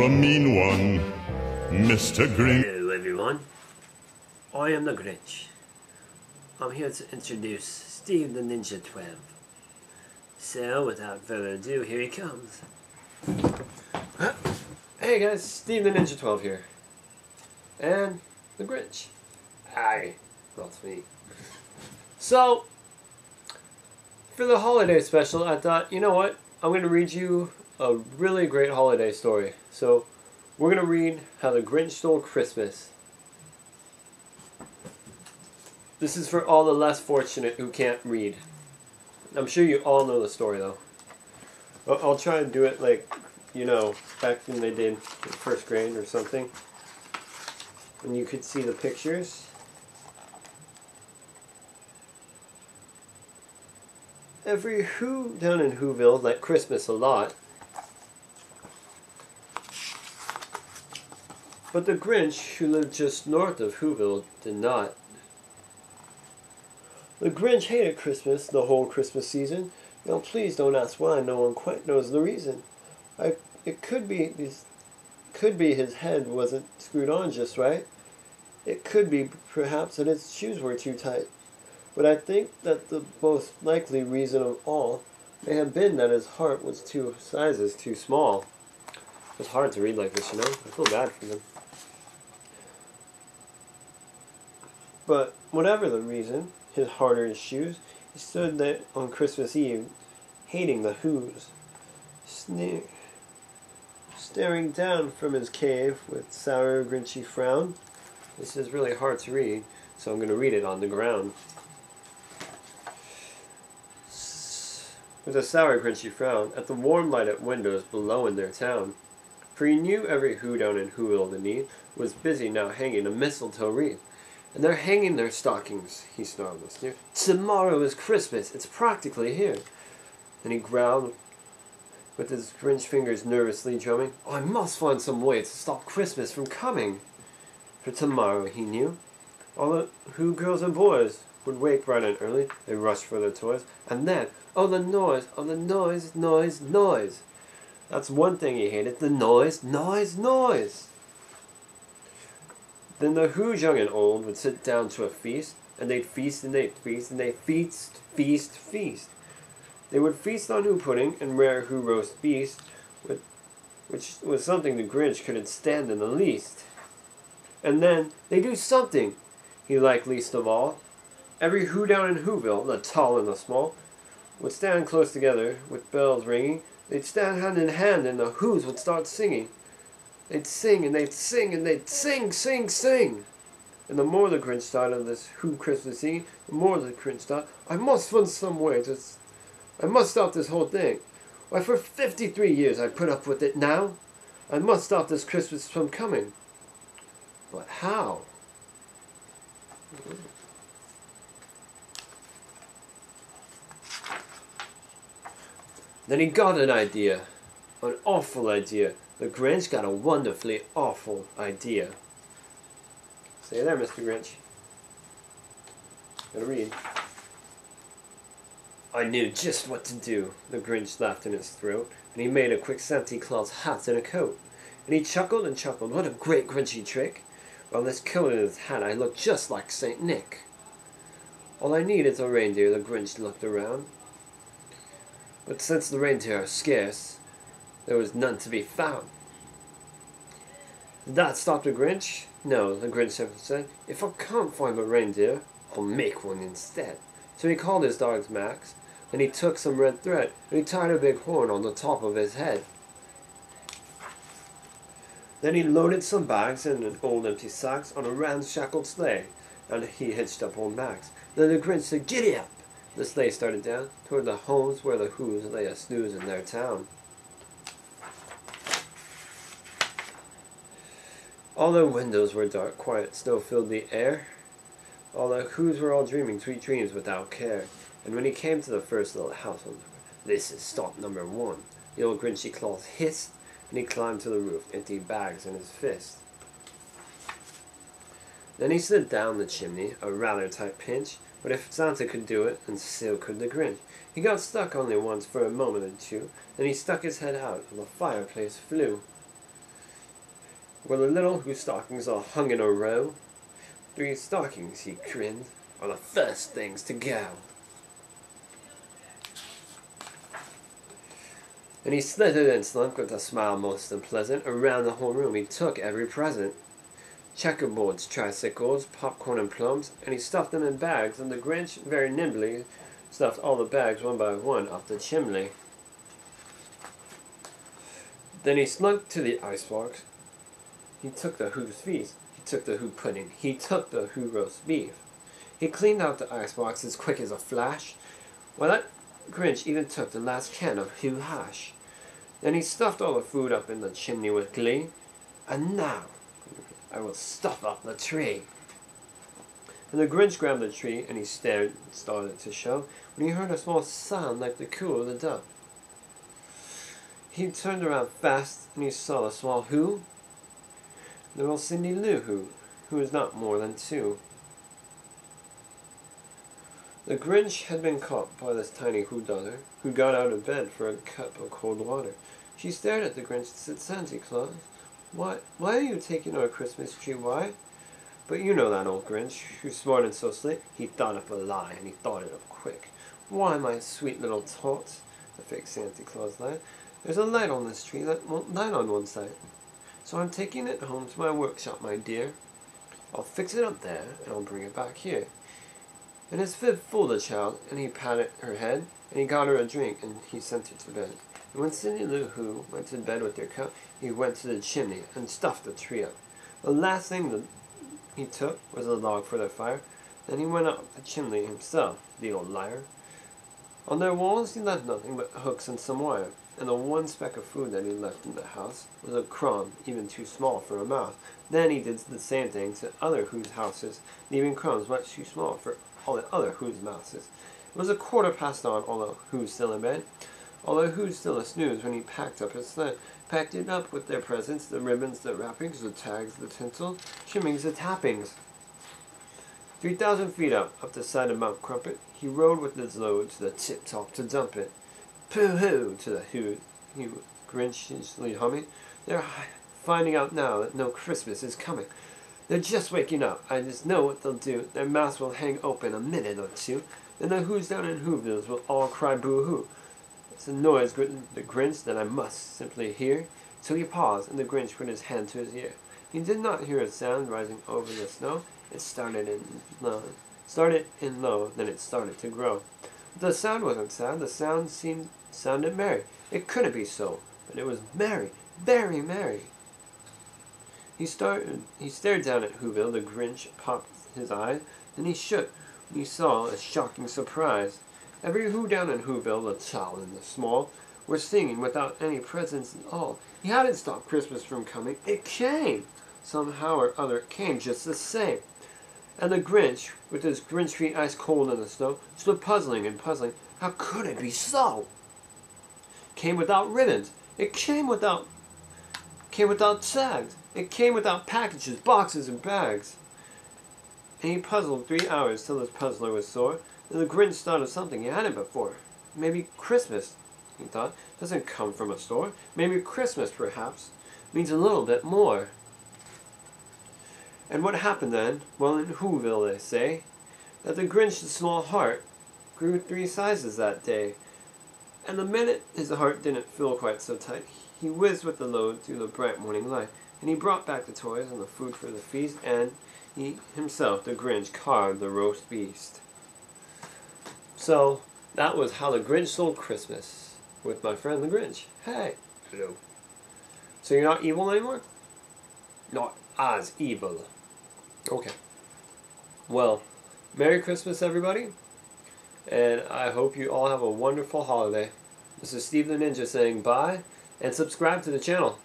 a mean one, Mr. Grinch. Hello everyone, I am the Grinch. I'm here to introduce Steve the Ninja 12. So without further ado, here he comes. Hey guys, Steve the Ninja 12 here. And the Grinch. Hi, that's me. So, for the holiday special, I thought, you know what? I'm going to read you a really great holiday story. So, we're going to read How the Grinch Stole Christmas. This is for all the less fortunate who can't read. I'm sure you all know the story, though. I'll try and do it like, you know, back when they did in first grade or something. And you could see the pictures. Every Who down in Whoville liked Christmas a lot. But the Grinch, who lived just north of Whoville, did not. The Grinch hated Christmas the whole Christmas season. Now please don't ask why, no one quite knows the reason. It could be his head wasn't screwed on just right. It could be perhaps that his shoes were too tight. But I think that the most likely reason of all may have been that his heart was 2 sizes too small. It's hard to read like this, you know? I feel bad for them. But whatever the reason, his heart or his shoes, he stood there on Christmas Eve, hating the Whos, staring down from his cave with sour, grinchy frown. This is really hard to read, so I'm going to read it on the ground. With a sour, grinchy frown at the warm lighted windows below in their town. For he knew every Who down in Whoville the Need was busy now hanging a mistletoe wreath. And they're hanging their stockings, he snarled with sneer. Tomorrow is Christmas, it's practically here. And he growled, with his Grinch fingers nervously drumming, oh, I must find some way to stop Christmas from coming. For tomorrow, he knew, all the Who girls and boys would wake bright and early, they rushed for their toys, and then, oh the noise, noise, noise. That's one thing he hated, the noise, noise, noise. Then the Who's young and old would sit down to a feast, and they'd feast and they'd feast and they'd feast, feast, feast. They would feast on Who pudding and rare Who roast beast, which was something the Grinch couldn't stand in the least. And then they do something he liked least of all. Every Who down in Whoville, the tall and the small, would stand close together with bells ringing. They'd stand hand in hand and the Whos would start singing. They'd sing and they'd sing and they'd sing, sing, sing. And the more the Grinch thought of this Who Christmas Eve, the more the Grinch thought, I must find some way to... I must stop this whole thing. Why, for 53 years I put up with it now. I must stop this Christmas from coming. But how? Then he got an idea. An awful idea. The Grinch got a wonderfully awful idea. Stay there, Mr. Grinch. Gotta read. I knew just what to do, the Grinch laughed in his throat, and he made a quick Santa Claus hat and a coat. And he chuckled and chuckled, what a great Grinchy trick! While this coat and his hat I look just like Saint Nick. All I need is a reindeer, the Grinch looked around. But since the reindeer are scarce, there was none to be found. Did that stop the Grinch? No, the Grinch said, if I can't find a reindeer, I'll make one instead. So he called his dogs Max, and he took some red thread, and he tied a big horn on the top of his head. Then he loaded some bags and an old empty sacks on a ramshackled sleigh, and he hitched up old Max. Then the Grinch said, giddy up! The sleigh started down toward the homes where the Whos lay a snooze in their town. All the windows were dark, quiet snow filled the air. All the Whos were all dreaming sweet dreams without care. And when he came to the first little house on the this is stop number 1, the old Grinchy Claus hissed, and he climbed to the roof, empty bags in his fist. Then he slid down the chimney, a rather tight pinch, but if Santa could do it, and so could the Grinch. He got stuck only once for a moment or two, then he stuck his head out, and the fireplace flew. were the little whose stockings all hung in a row. 3 stockings, he grinned, are the first things to go. And he slithered and slunk with a smile most unpleasant. Around the whole room he took every present. Checkerboards, tricycles, popcorn and plums, and he stuffed them in bags, and the Grinch very nimbly stuffed all the bags one by one up the chimney. Then he slunk to the icebox. He took the Who's feast. He took the Who pudding. He took the Who roast beef. He cleaned out the icebox as quick as a flash. Well, that Grinch even took the last can of Who hash. Then he stuffed all the food up in the chimney with glee. And now I will stuff up the tree. And the Grinch grabbed the tree and he started to shove when he heard a small sound like the coo of the dove. He turned around fast and he saw the small Who, little Cindy Lou who was not more than 2. The Grinch had been caught by this tiny Who daughter, who got out of bed for a cup of cold water. She stared at the Grinch and said, "Santa Claus, why are you taking our Christmas tree? Why?" But you know that old Grinch, who's smart and so slick, he thought up a lie, and he thought it up quick. "Why, my sweet little tot," the fake Santa Claus lied, "there's a light on this tree that won't light on one side. So I'm taking it home to my workshop, my dear. I'll fix it up there, and I'll bring it back here." And his fib fooled the child, and he patted her head, and he got her a drink, and he sent her to bed. And when Cindy Lou Who went to bed with their cup, he went to the chimney and stuffed the tree up. The last thing that he took was a log for the fire. Then he went up the chimney himself, the old liar. On their walls he left nothing but hooks and some wire, and the one speck of food that he left in the house was a crumb even too small for a mouse. Then he did the same thing to other Who's houses, leaving crumbs much too small for all the other Who's mouses. It was 1:15, although Who's still in bed, although Who's still a snooze when he packed up his sled, packed it up with their presents, the ribbons, the wrappings, the tags, the tinsel, trimmings, the tappings. 3,000 feet up the side of Mount Crumpet, he rode with his load to the tip-top to dump it. "Pooh-hoo," to the Who, he grinchishly humming. "They're finding out now that no Christmas is coming. They're just waking up. I just know what they'll do. Their mouths will hang open a minute or two. Then the Who's down in Whoville will all cry boo-hoo. It's a noise, the Grinch, that I must simply hear." So he paused, and the Grinch put his hand to his ear. He did not hear a sound rising over the snow. It started in low, then it started to grow. But the sound wasn't sad. The sound sounded merry. It couldn't be so, but it was merry, very merry. He stared down at Whoville. The Grinch popped his eyes, then he shook when he saw a shocking surprise. Every Who down in Whoville, the tall and the small, were singing without any presents at all. He hadn't stopped Christmas from coming. It came. Somehow or other it came just the same. And the Grinch, with his Grinch feet ice cold in the snow, stood puzzling and puzzling. How could it be so? Came without ribbons. It came without tags. It came without packages, boxes, and bags. And he puzzled 3 hours till his puzzler was sore. And the Grinch thought of something he hadn't before. Maybe Christmas, he thought, doesn't come from a store. Maybe Christmas, perhaps, means a little bit more. And what happened then? Well, in Whoville, they say that the Grinch's small heart grew 3 sizes that day. And the minute his heart didn't feel quite so tight, he whizzed with the load through the bright morning light. And he brought back the toys and the food for the feast, and he himself, the Grinch, carved the roast beast. So, that was how the Grinch sold Christmas with my friend the Grinch. Hey. Hello. So you're not evil anymore? Not as evil. Okay. Well, Merry Christmas, everybody. And I hope you all have a wonderful holiday. This is Steve the Ninja saying bye, and subscribe to the channel.